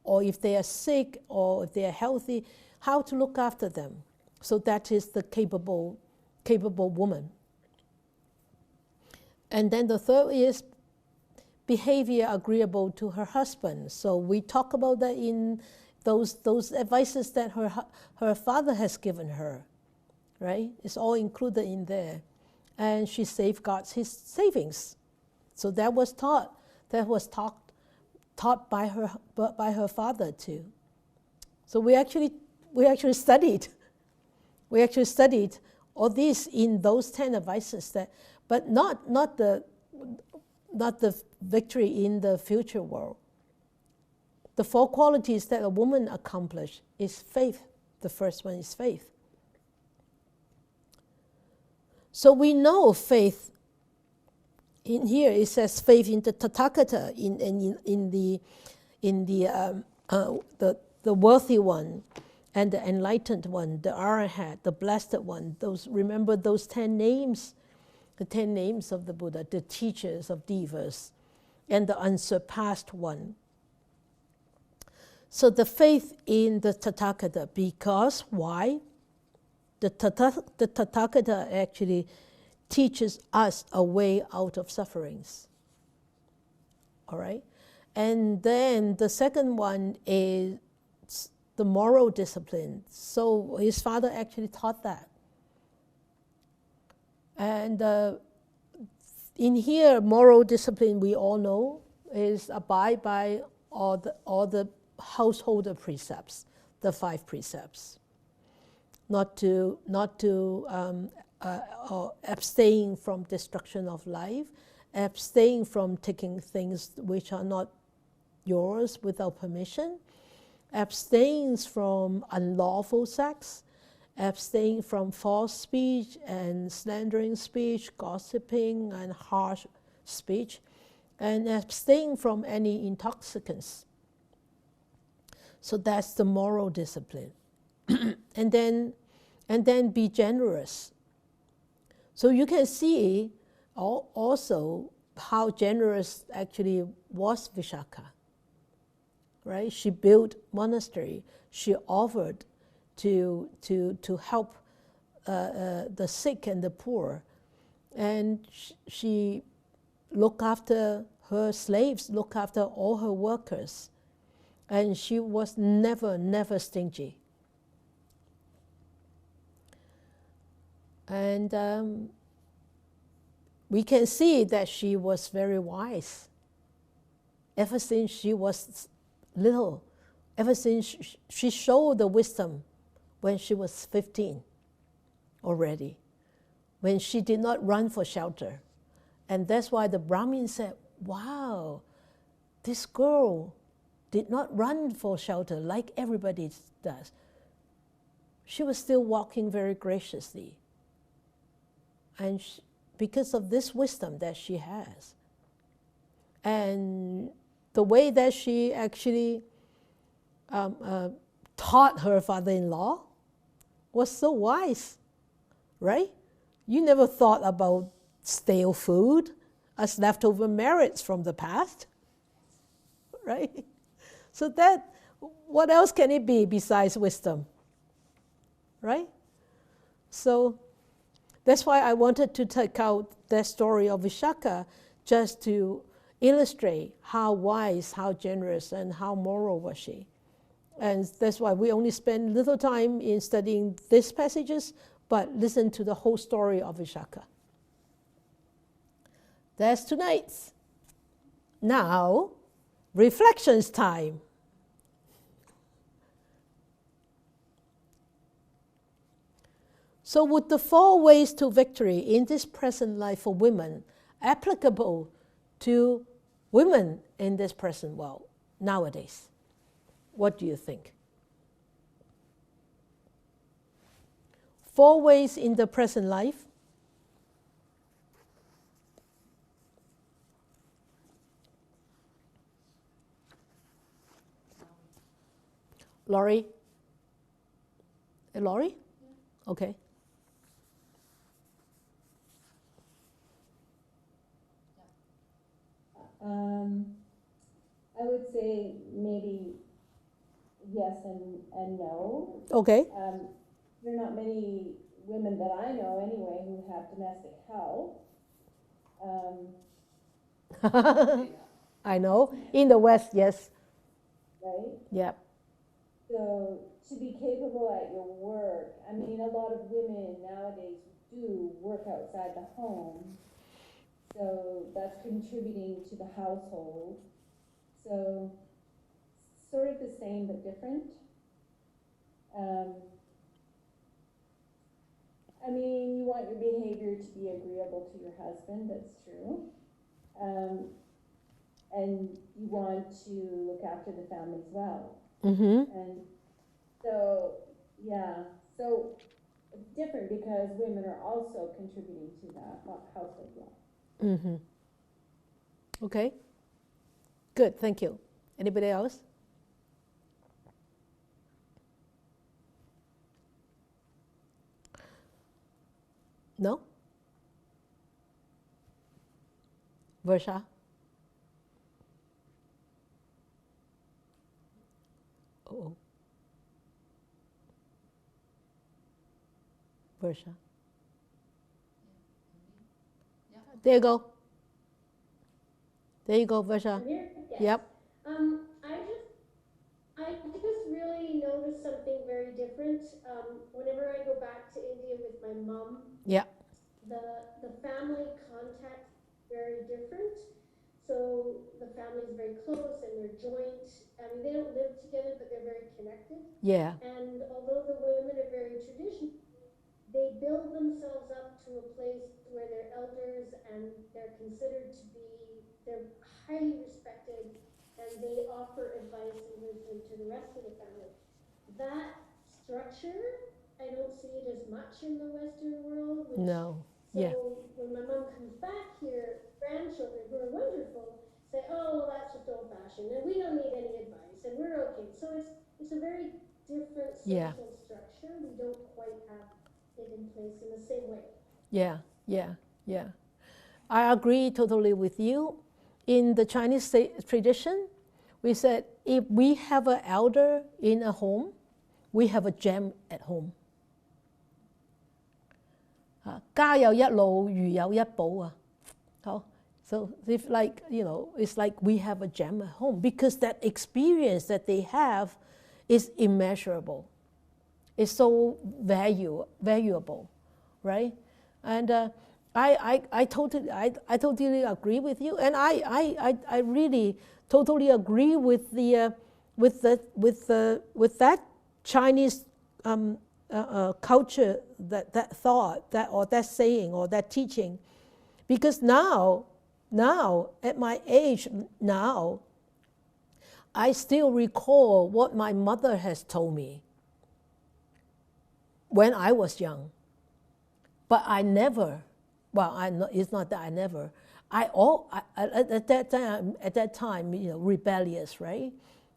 or if they are sick or if they are healthy, how to look after them. So that is the capable woman. And then the third is behavior agreeable to her husband. So we talk about that in those advices that her father has given her, right? It's all included in there. And she safeguards his savings. So that was taught. That was taught by her father too. So we actually studied. We actually studied all these in those 10 advices but not the victory in the future world. The 4 qualities that a woman accomplishes is faith. The first one is faith. So we know faith. In here it says faith in the Tathagata, in the worthy one, and the enlightened one, the Arhat, the blessed one. Remember those 10 names, the 10 names of the Buddha, the teachers of divas, and the unsurpassed one. So the faith in the Tathagata, because why? The Tathagata actually teaches us a way out of sufferings. All right? And then the second one is the moral discipline. So his father actually taught that. And in here, moral discipline, we all know, is abide by all the householder precepts, the 5 precepts. Not to abstain from destruction of life, abstain from taking things which are not yours without permission, abstain from unlawful sex, abstain from false speech and slandering speech, gossiping and harsh speech, and abstain from any intoxicants. So that's the moral discipline. and then be generous. So you can see also how generous actually was Vishaka. Right? She built monastery. She offered to help the sick and the poor, and she looked after her slaves, looked after all her workers, and she was never stingy. And we can see that she was very wise. Ever since she was little, ever since she showed the wisdom when she was 15 already, when she did not run for shelter. And that's why the Brahmin said, wow, this girl did not run for shelter like everybody does. She was still walking very graciously. And because of this wisdom that she has. And the way that she actually taught her father-in-law was so wise, right? You never thought about stale food as leftover merits from the past, right? So that, what else can it be besides wisdom, right? So that's why I wanted to take out that story of Vishaka, just to illustrate how wise, how generous, and how moral was she. And that's why we only spend little time in studying these passages, but listen to the whole story of Vishaka. That's tonight's. Now, reflections time. So would the 4 ways to victory in this present life for women applicable to women in this present world nowadays? What do you think? 4 ways in the present life. Laurie? Laurie? Okay. I would say maybe yes and no. Okay. There are not many women that I know anyway who have domestic help. I know. In the West, yes. Right? Yep. So to be capable at your work. I mean, a lot of women nowadays do work outside the home, so that's contributing to the household. So sort of the same but different. I mean, you want your behavior to be agreeable to your husband, that's true. And you want to look after the family as well. Mm-hmm. And so, yeah, so it's different because women are also contributing to that household life. Mm-hmm. Okay. Good, thank you. Anybody else? No? Versha? Oh. Versha. Yeah. There you go. There you go, Versha. I'm here? Yes. Yep. I just really noticed something very different. Whenever I go back to India with my mom, Yeah. the family context is very different. So the family is very close and they're joint. I mean, they don't live together, but they're very connected. Yeah. And although the women are very traditional, they build themselves up to a place where they're elders and they're considered to be, they're highly respected, and they offer advice and wisdom to the rest of the family. That structure, I don't see it as much in the Western world. No. So Yeah. when my mom comes back here, grandchildren who are wonderful say, "Oh, well, that's just old-fashioned, and we don't need any advice, and we're okay." So it's a very different Yeah. social structure. We don't quite have it in place in the same way. Yeah. Yeah. Yeah. I agree totally with you. In the Chinese tradition, we said if we have an elder in a home, we have a gem at home. 家有一老，如有一寶啊。好 So if like, it's like we have a gem at home because that experience that they have is immeasurable. It's so valuable, right? And I totally agree with you, and I really totally agree with that Chinese culture, that thought, that saying or that teaching, because now at my age now, I still recall what my mother has told me when I was young. But I never, it's not that I never, at that time, rebellious, right?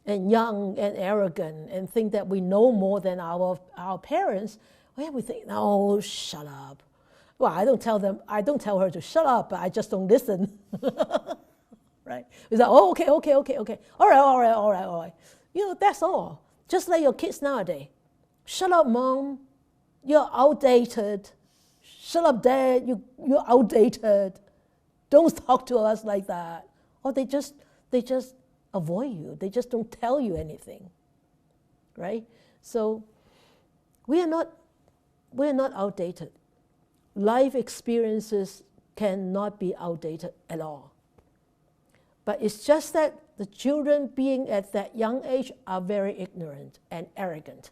And young and arrogant and think that we know more than our parents. Well, we think, no, shut up. Well, I don't tell her to shut up, but I just don't listen. Right? It's like, oh, okay. All right. That's all. Just like your kids nowadays. Shut up, mom. You're outdated. Shut up, dad. You're outdated. Don't talk to us like that. Or they just avoid you. They just don't tell you anything. Right? So we are not outdated. Life experiences cannot be outdated at all. But it's just that the children being at that young age are very ignorant and arrogant.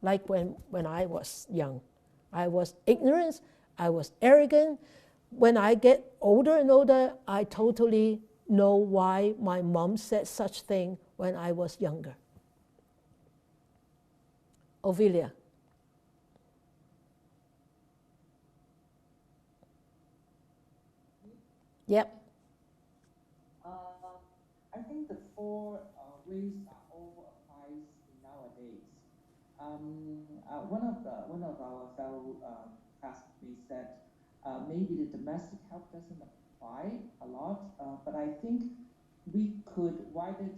Like when I was young. I was ignorant, I was arrogant. When I get older and older, I totally know why my mom said such thing when I was younger. Ophelia. Yep. I think the four ways are all applies nowadays. One of our fellow classmates said maybe the domestic help doesn't apply a lot, but I think we could widen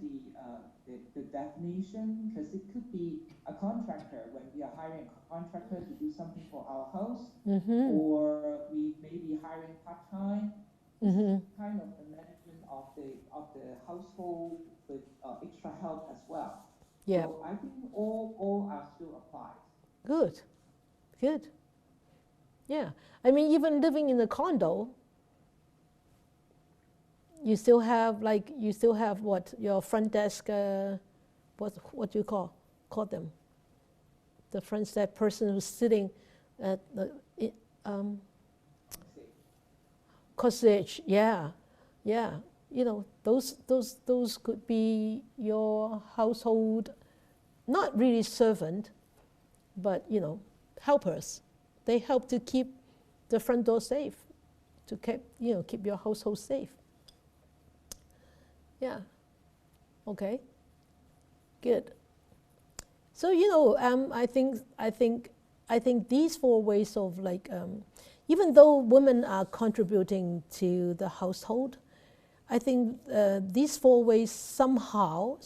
the definition, because it could be a contractor when we are hiring a contractor to do something for our house, or we may be hiring part-time. Kind of the management of the household with extra help as well. Yeah. So I think all are still applied. Good. Good. Yeah. I mean, even living in a condo, you still have what your front desk. What do you call them? The front desk person who's sitting at the concierge. Yeah, yeah. You know, those could be your household, not really servant, but you know, helpers. They help to keep the front door safe, to keep your household safe. Yeah. Okay. Good. So you know, I think these four ways of even though women are contributing to the household, I think these four ways somehow,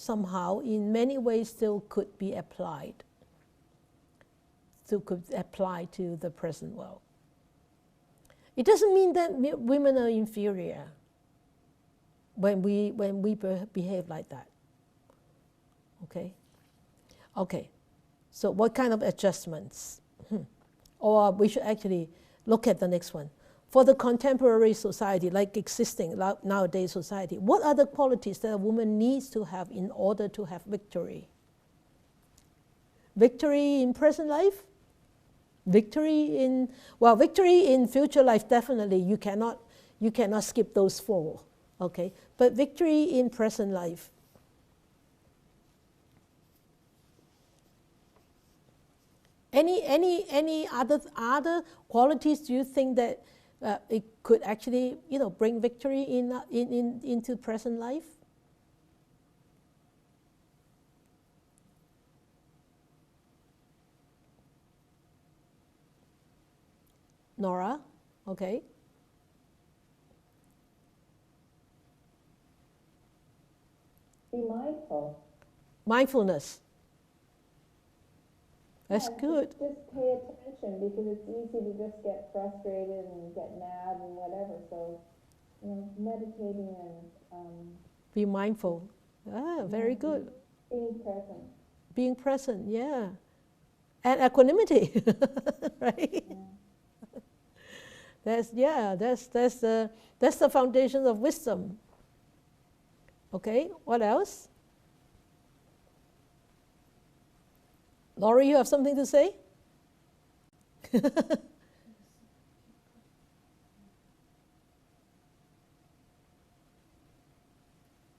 in many ways, still could be applied. Still could apply to the present world. It doesn't mean that women are inferior when we behave like that. Okay. Okay. So what kind of adjustments? Or we should actually look at the next one. For the contemporary society, like existing nowadays society, what are the qualities that a woman needs to have in order to have victory? Victory in present life? Victory in future life, definitely. You cannot skip those four. Okay? But victory in present life. Any other qualities do you think that it could actually bring victory into present life? Nora, okay. Be mindful. Mindfulness. That's good. Just pay attention, because it's easy to just get frustrated and get mad and whatever. So, meditating and be mindful. Very good. Being present. Being present, yeah. And equanimity, right? Yeah. That's the foundation of wisdom. Okay, what else? Laurie, you have something to say?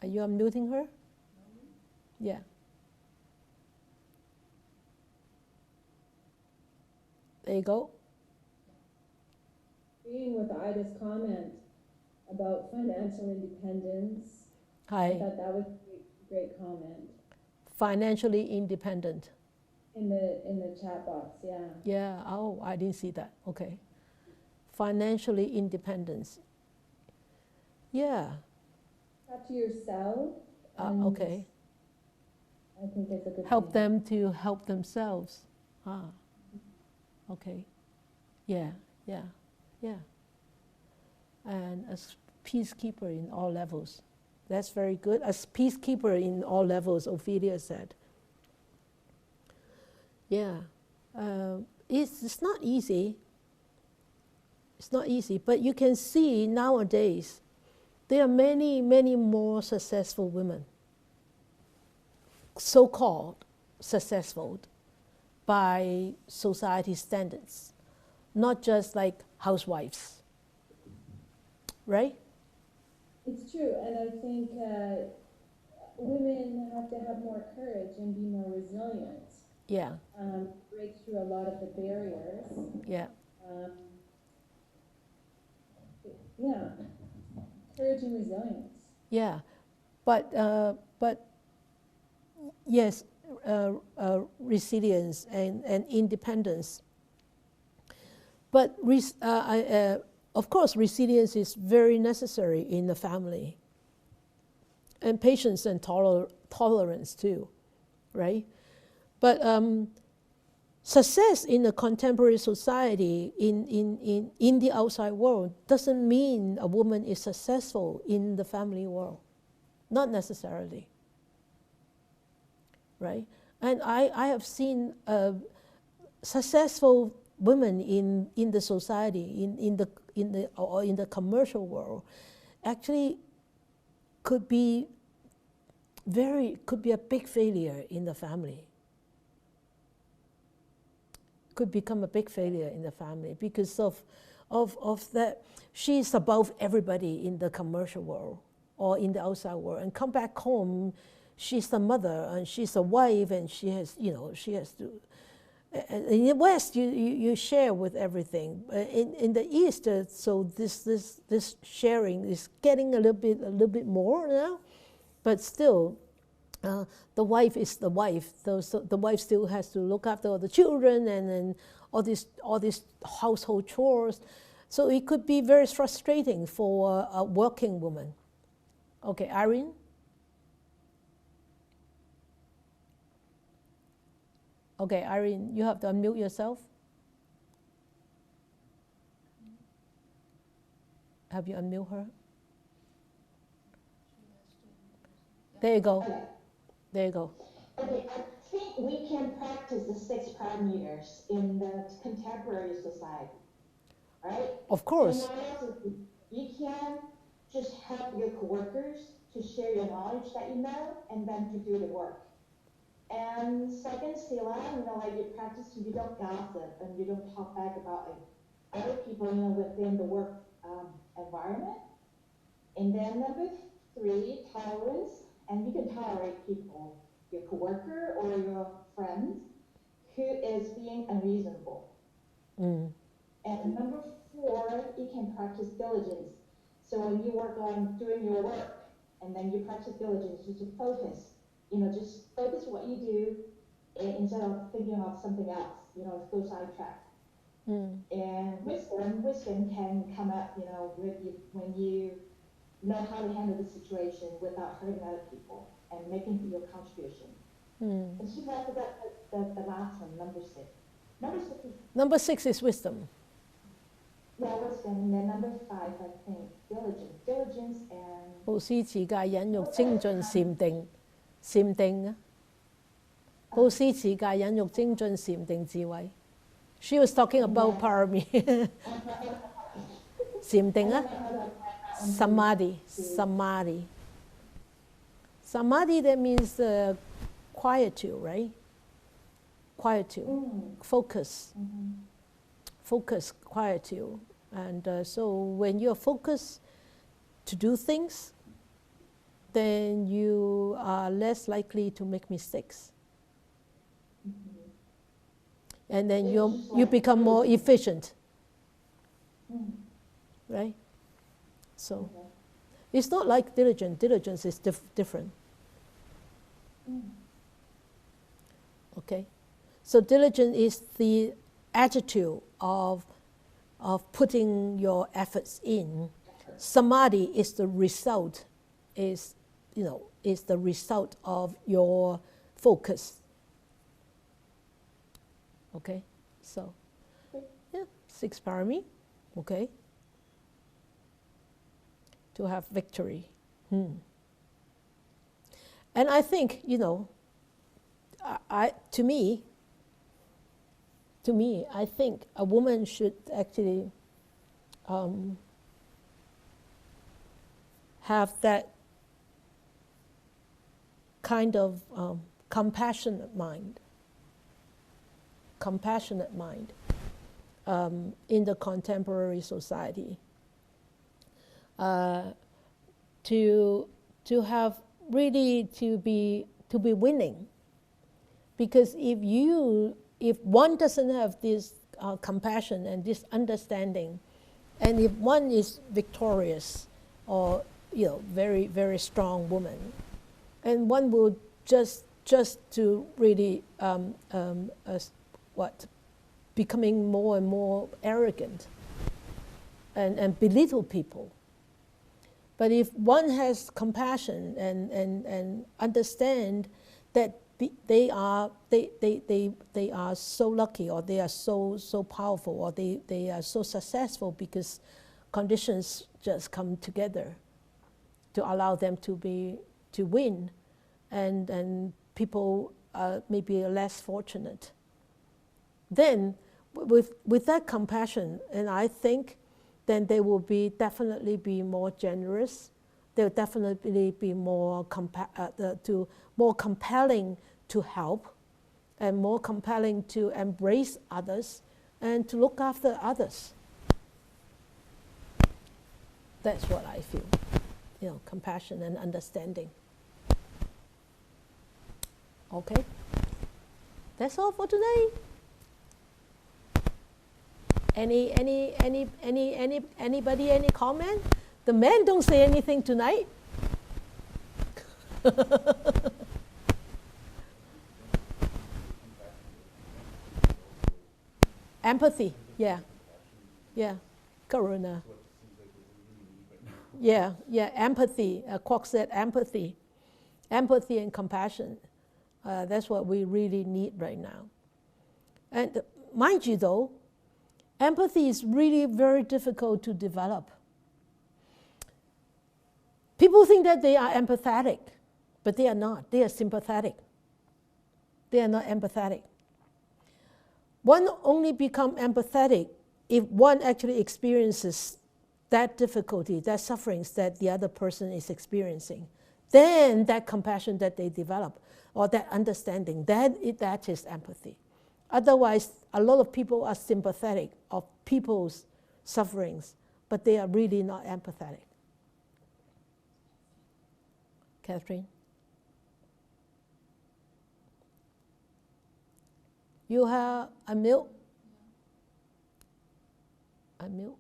Are you unmuting her? Yeah. There you go. Agreeing with Ida's comment about financial independence. Hi. I thought that was a great comment. Financially independent. In the chat box, yeah. Yeah. Oh, I didn't see that. Okay. Financially independence. Yeah. Talk to yourself. Okay. I think it's a good help thing. them to help themselves. Okay. Yeah. And as peacekeeper in all levels. That's very good. As peacekeeper in all levels, Ophelia said. Yeah. It's not easy. It's not easy, but you can see nowadays there are many, many more successful women, so-called successful by society standards, not just like housewives, right? It's true, and I think women have to have more courage and be more resilient. Yeah. Break through a lot of the barriers. Yeah. Yeah. Courage and resilience. Yeah, but yes, resilience and independence. But of course, resilience is very necessary in the family, and patience and tolerance too, right? But success in a contemporary society, in the outside world, doesn't mean a woman is successful in the family world. Not necessarily. right? And I have seen successful women in the society, in the commercial world, actually could be a big failure in the family. Could become a big failure in the family because of that. She's above everybody in the commercial world or in the outside world, and come back home, she's the mother and she's a wife, and she has to. In the West, you share with everything. In the East, so this sharing is getting a little bit more now, but still, the wife is the wife. So the wife still has to look after all the children and all these household chores. So it could be very frustrating for a working woman. Okay, Irene. Okay, Irene, you have to unmute yourself. Have you unmute her? There you go. Okay. There you go. Okay, I think we can practice the 6 parameters in the contemporary society, right? Of course. And what else is, you can just help your coworkers to share your knowledge that you know and then to do the work. And second, Sila, like you practice, you don't gossip and you don't talk back about like other people, within the work environment. And then number 3, tolerance, and you can tolerate people, your coworker or your friends, who is being unreasonable. Mm. And number 4, you can practice diligence. So when you work on doing your work, and then you practice diligence, just to focus. Just focus what you do instead of thinking of something else, go sidetracked. Mm. And wisdom can come up, with you when you know how to handle the situation without hurting other people and making your contribution. Mm. And she has the last one, number 6. Number 6 is wisdom. Yeah, wisdom. And then number 5, I think, diligence. Diligence and 布施持戒忍辱精進禪定，禪定啊！布施持戒忍辱精進禪定智慧。She was talking about parami. 禪定啊，samadhi. Samadhi, that means quietude, right? Quietude, focus. Focus, quietude. And so when you're focused to do things, then you are less likely to make mistakes. And then you become more efficient. Right? So it's not like diligence. Diligence is different. Okay? So diligence is the attitude of putting your efforts in. Samadhi is the result, is the result of your focus. Okay, so yeah, 6 parami. Okay, to have victory. And I think to me, I think a woman should actually have that kind of compassionate mind in the contemporary society, to have really to be winning, because if one doesn't have this compassion and this understanding, and if one is victorious or very, very strong woman, and one will just to really becoming more and more arrogant and belittle people. But if one has compassion and understand that they are so lucky, or they are so powerful, or they are so successful because conditions just come together to allow them to win, and people maybe less fortunate. Then, with that compassion, and I think, then they will definitely be more generous. They'll definitely be more compelling to help, and more compelling to embrace others and to look after others. That's what I feel. Compassion and understanding. Okay, that's all for today. Anybody any comment? The men don't say anything tonight. Empathy, yeah, karuna. Yeah, empathy. Kwok said empathy and compassion. That's what we really need right now. And mind you, though, empathy is really very difficult to develop. People think that they are empathetic, but they are not. They are sympathetic. They are not empathetic. One only becomes empathetic if one actually experiences that difficulty, that sufferings that the other person is experiencing. Then that compassion that they develop, or that understanding, that is empathy. Otherwise, a lot of people are sympathetic of people's sufferings, but they are really not empathetic. Catherine? You have a milk? A milk?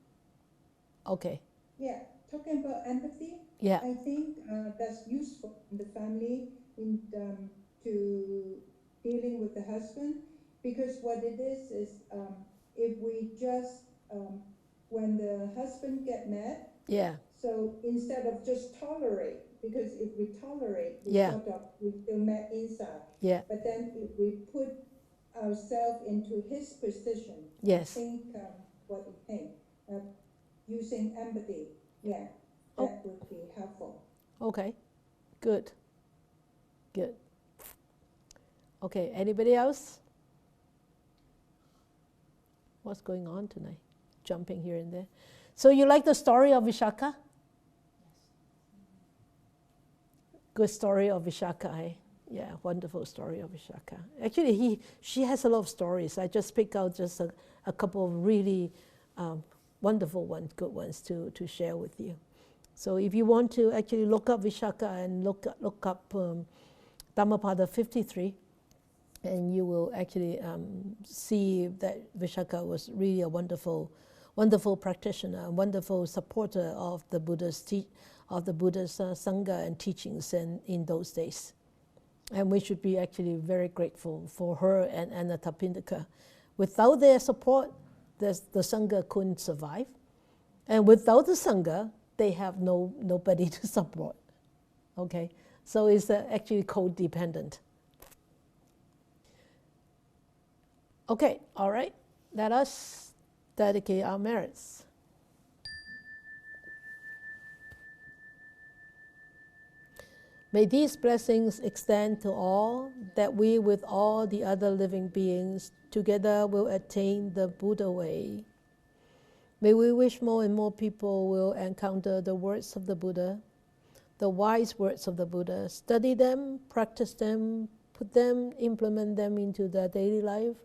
Okay. Yeah, talking about empathy, Yeah. I think that's useful in the family in to dealing with the husband, because what it is if we just when the husband get mad, Yeah. so instead of just tolerate, because if we tolerate, we Yeah. sort of we still mad inside. Yeah. But then if we put ourselves into his position, Yes. think what you think. Using empathy, that would be helpful. Okay, good. Okay, anybody else? What's going on tonight? Jumping here and there. So you like the story of Vishaka? Good story of Vishaka, eh? Yeah, wonderful story of Vishaka. Actually, she has a lot of stories. I just pick out just a couple of really wonderful ones, good ones to share with you. So if you want to actually look up Vishaka and look up Dhammapada 53, and you will actually see that Vishaka was really a wonderful practitioner, a wonderful supporter of the Buddha's Sangha and teachings in those days. And we should be actually very grateful for her and Anathapindika. Without their support, the Sangha couldn't survive. And without the Sangha, they have nobody to support. Okay? So it's actually codependent. Okay, all right. Let us dedicate our merits. May these blessings extend to all, that we with all the other living beings together will attain the Buddha way. May we wish more and more people will encounter the words of the Buddha, the wise words of the Buddha, study them, practice them, implement them into their daily life,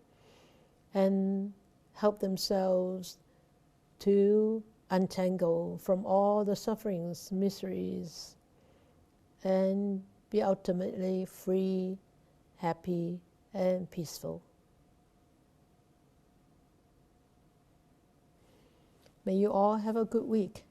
and help themselves to untangle from all the sufferings, miseries, and be ultimately free, happy, and peaceful. May you all have a good week.